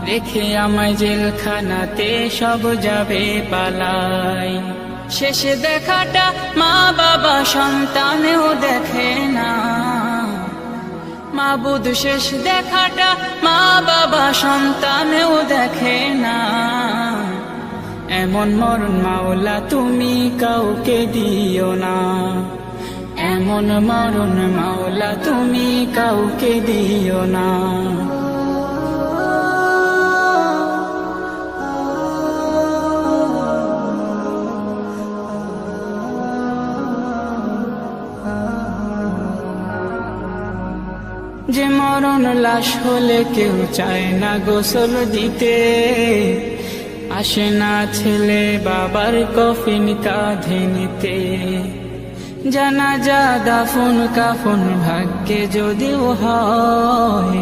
রেখে আমায় জেলখানাতে সব যাবে পালাই। শেষে দেখাটা মা বাবা সন্তানেও দেখে না, মাবুদ শেষ দেখাটা মা বাবা সন্তানেও দেখে না। এমন মরণ মাওলা তুমি কাউকে দিও না, এমন মরণ মাওলা তুমি কাউকে দিও না। যে মরণ লাশ হলে কেউ চায় না গোসল দিতে, আসে না ছেলে বাবার কফিন কাঁধে নিতে। জানাজা দাফন কাফন ভাগ্যে যদিও হয়,